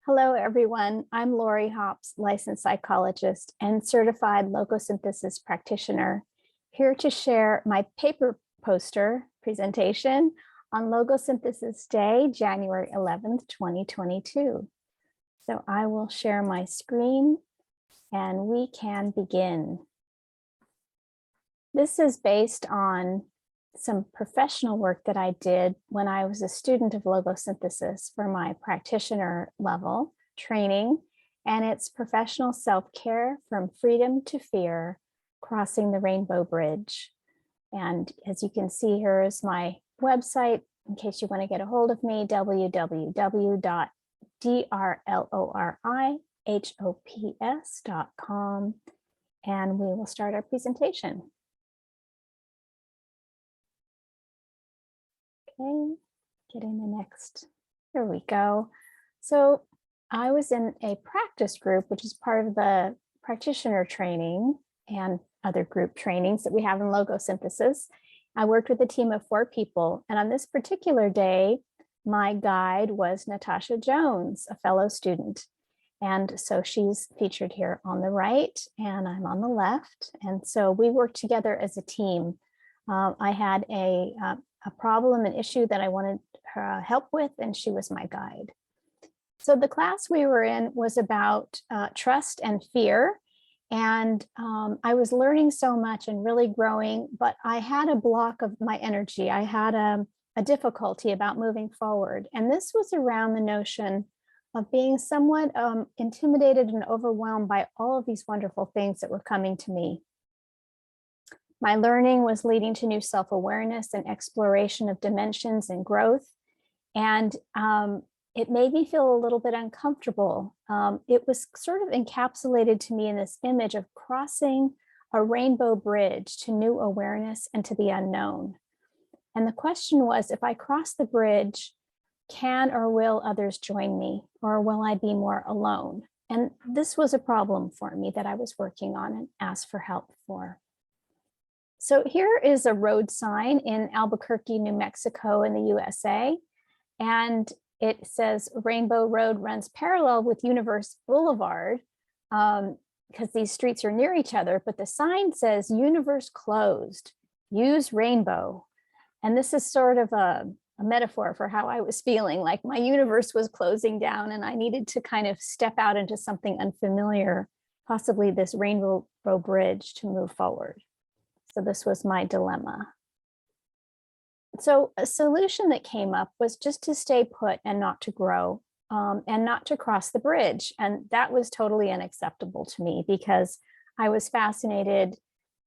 Hello, everyone. I'm Lori Hops, licensed psychologist and certified logosynthesis practitioner, here to share my paper poster presentation on Logosynthesis Day, January 11th, 2022. So I will share my screen and we can begin. This is based on some professional work that I did when I was a student of logosynthesis for my practitioner level training, and it's professional self-care from freedom to fear, crossing the rainbow bridge. And as you can see, here is my website in case you want to get a hold of me, www.drlorihops.com, and we will start our presentation. Okay, getting the next, here we go. So I was in a practice group, which is part of the practitioner training and other group trainings that we have in logosynthesis. I worked with a team of 4 people, and on this particular day, my guide was Natasha Jones, a fellow student. And so she's featured here on the right, and I'm on the left. And so we worked together as a team. I had a problem, an issue that I wanted her help with, and she was my guide. So the class we were in was about trust and fear. And I was learning so much and really growing, but I had a block of my energy. I had a difficulty about moving forward. And this was around the notion of being somewhat intimidated and overwhelmed by all of these wonderful things that were coming to me. My learning was leading to new self-awareness and exploration of dimensions and growth. And it made me feel a little bit uncomfortable. It was sort of encapsulated to me in this image of crossing a rainbow bridge to new awareness and to the unknown. And the question was, if I cross the bridge, can or will others join me, or will I be more alone? And this was a problem for me that I was working on and asked for help for. So here is a road sign in Albuquerque, New Mexico in the USA. And it says Rainbow Road runs parallel with Universe Boulevard because these streets are near each other, but the sign says Universe closed, use Rainbow. And this is sort of a metaphor for how I was feeling, like my universe was closing down and I needed to kind of step out into something unfamiliar, possibly this rainbow bridge, to move forward. So this was my dilemma. So a solution that came up was just to stay put and not to grow and not to cross the bridge. And that was totally unacceptable to me because I was fascinated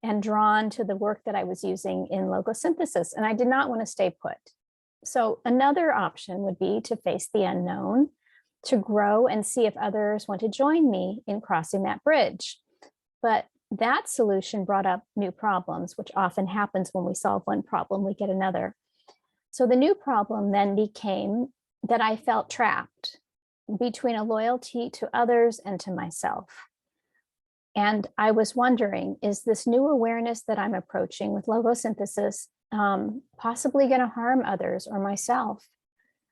and drawn to the work that I was using in logosynthesis, and I did not want to stay put. So another option would be to face the unknown, to grow and see if others want to join me in crossing that bridge. But that solution brought up new problems, which often happens when we solve one problem, we get another. So the new problem then became that I felt trapped between a loyalty to others and to myself. And I was wondering, is this new awareness that I'm approaching with logosynthesis possibly going to harm others or myself?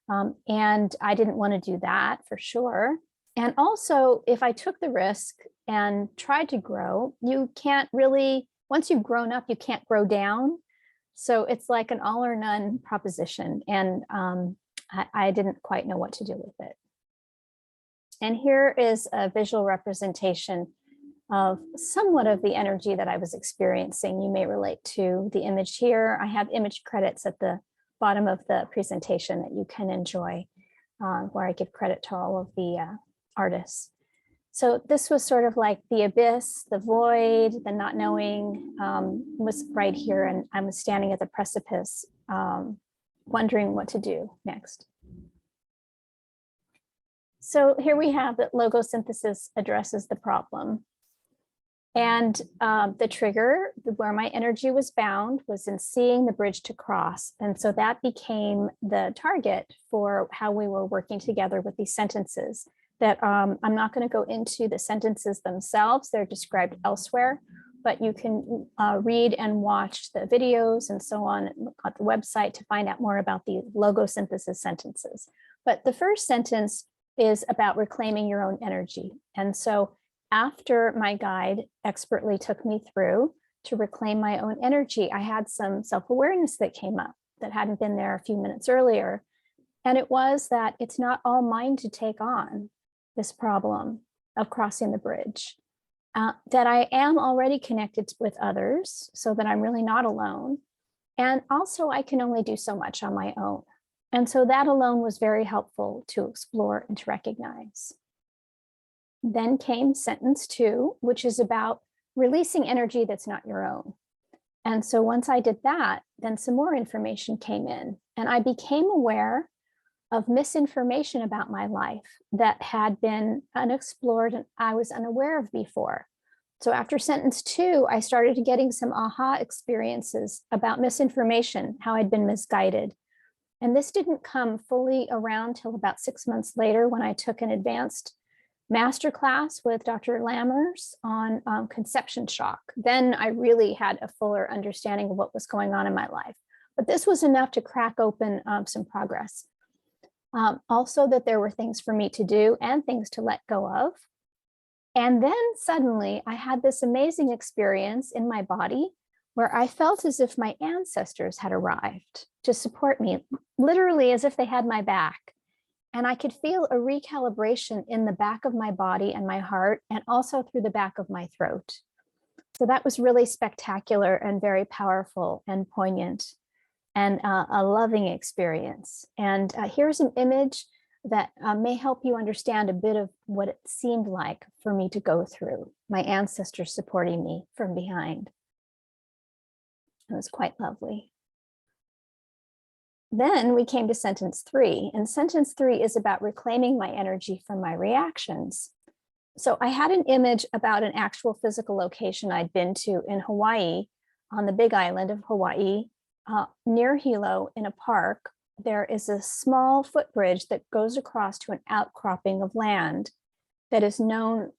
And I didn't want to do that for sure. And also, if I took the risk and tried to grow, you can't really, once you've grown up, you can't grow down. So it's like an all or none proposition. And I didn't quite know what to do with it. And here is a visual representation of somewhat of the energy that I was experiencing. You may relate to the image here. I have image credits at the bottom of the presentation that you can enjoy, where I give credit to all of the artists. So this was sort of like the abyss, the void, the not knowing was right here. And I was standing at the precipice, wondering what to do next. So here we have that logosynthesis addresses the problem. And the trigger, where my energy was bound, was in seeing the bridge to cross. And so that became the target for how we were working together with these sentences. That I'm not going to go into the sentences themselves, they're described elsewhere, but you can read and watch the videos and so on at the website to find out more about the logosynthesis sentences. But the first sentence is about reclaiming your own energy. And so after my guide expertly took me through to reclaim my own energy, I had some self-awareness that came up that hadn't been there a few minutes earlier. And it was that it's not all mine to take on this problem of crossing the bridge, that I am already connected with others so that I'm really not alone. And also I can only do so much on my own. And so that alone was very helpful to explore and to recognize. Then came sentence 2, which is about releasing energy that's not your own. And so once I did that, then some more information came in, and I became aware of misinformation about my life that had been unexplored and I was unaware of before. So after sentence 2, I started getting some aha experiences about misinformation, how I'd been misguided. And this didn't come fully around till about 6 months later when I took an advanced masterclass with Dr. Lammers on conception shock. Then I really had a fuller understanding of what was going on in my life. But this was enough to crack open some progress. Also that there were things for me to do and things to let go of. And then suddenly I had this amazing experience in my body where I felt as if my ancestors had arrived to support me, literally as if they had my back. And I could feel a recalibration in the back of my body and my heart, and also through the back of my throat. So that was really spectacular and very powerful and poignant and a loving experience. And here's an image that may help you understand a bit of what it seemed like for me to go through, my ancestors supporting me from behind. It was quite lovely. Then we came to sentence 3, and sentence 3 is about reclaiming my energy from my reactions. So I had an image about an actual physical location I'd been to in Hawaii, on the Big Island of Hawaii, near Hilo in a park. There is a small footbridge that goes across to an outcropping of land that is known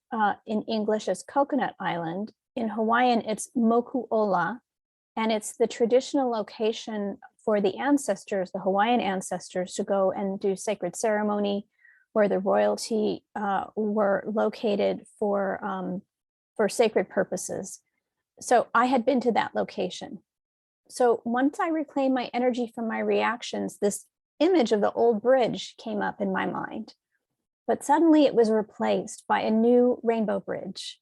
in English as Coconut Island. In Hawaiian, it's Moku'ola, and it's the traditional location for the ancestors, the Hawaiian ancestors, to go and do sacred ceremony, where the royalty were located for sacred purposes. So I had been to that location. So once I reclaimed my energy from my reactions, this image of the old bridge came up in my mind. But suddenly it was replaced by a new rainbow bridge.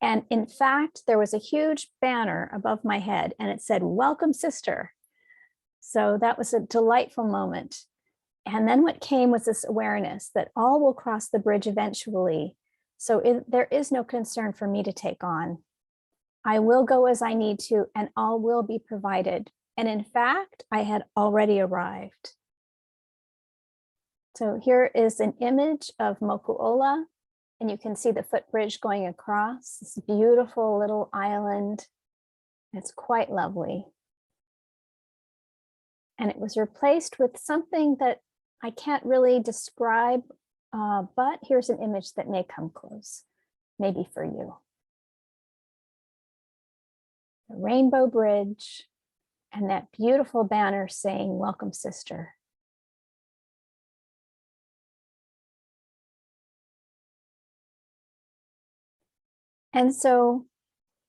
And in fact, there was a huge banner above my head and it said, "Welcome, sister." So that was a delightful moment. And then what came was this awareness that all will cross the bridge eventually. So there is no concern for me to take on. I will go as I need to, and all will be provided. And in fact, I had already arrived. So here is an image of Moku'ola, and you can see the footbridge going across this beautiful little island. It's quite lovely. And it was replaced with something that I can't really describe, but here's an image that may come close, maybe for you. The rainbow bridge and that beautiful banner saying, "Welcome, sister." And so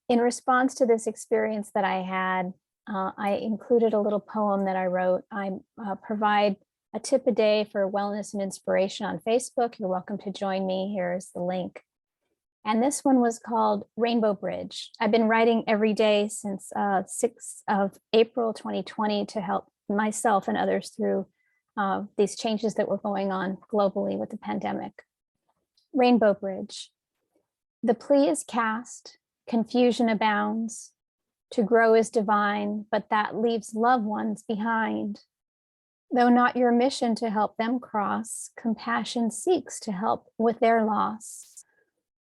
in response to this experience that I had, I included a little poem that I wrote. I provide a tip a day for wellness and inspiration on Facebook. You're welcome to join me. Here's the link. And this one was called Rainbow Bridge. I've been writing every day since 6th of April 2020 to help myself and others through these changes that were going on globally with the pandemic. Rainbow Bridge. The plea is cast, confusion abounds. To grow is divine, but that leaves loved ones behind. Though not your mission to help them cross, compassion seeks to help with their loss.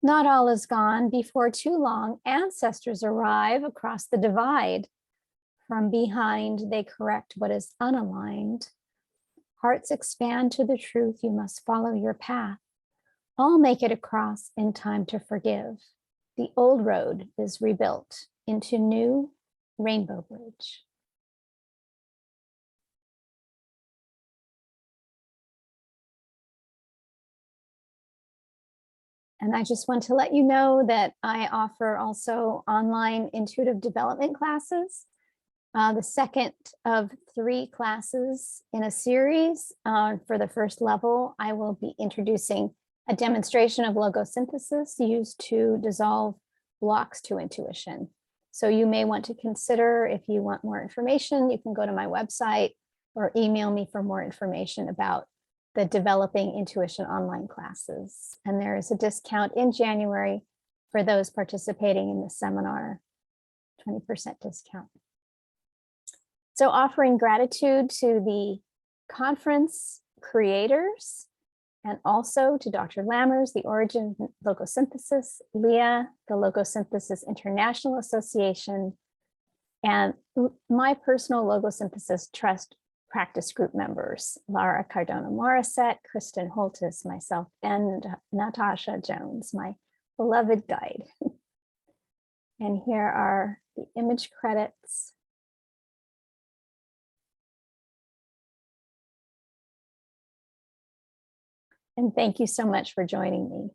Not all is gone. Before too long, ancestors arrive across the divide. From behind, they correct what is unaligned. Hearts expand to the truth. You must follow your path. All make it across in time to forgive. The old road is rebuilt into new Rainbow Bridge. And I just want to let you know that I offer also online intuitive development classes. The second of 3 classes in a series. For the first level, I will be introducing a demonstration of logosynthesis used to dissolve blocks to intuition. So you may want to consider, if you want more information, you can go to my website or email me for more information about the Developing Intuition online classes. And there is a discount in January for those participating in the seminar, 20% discount. So offering gratitude to the conference creators and also to Dr. Lammers, the Origin of Logosynthesis, Leah, the Logosynthesis International Association, and my personal Logosynthesis Trust practice group members, Lara Cardona Morissette, Kristen Holtis, myself, and Natasha Jones, my beloved guide. And here are the image credits. And thank you so much for joining me.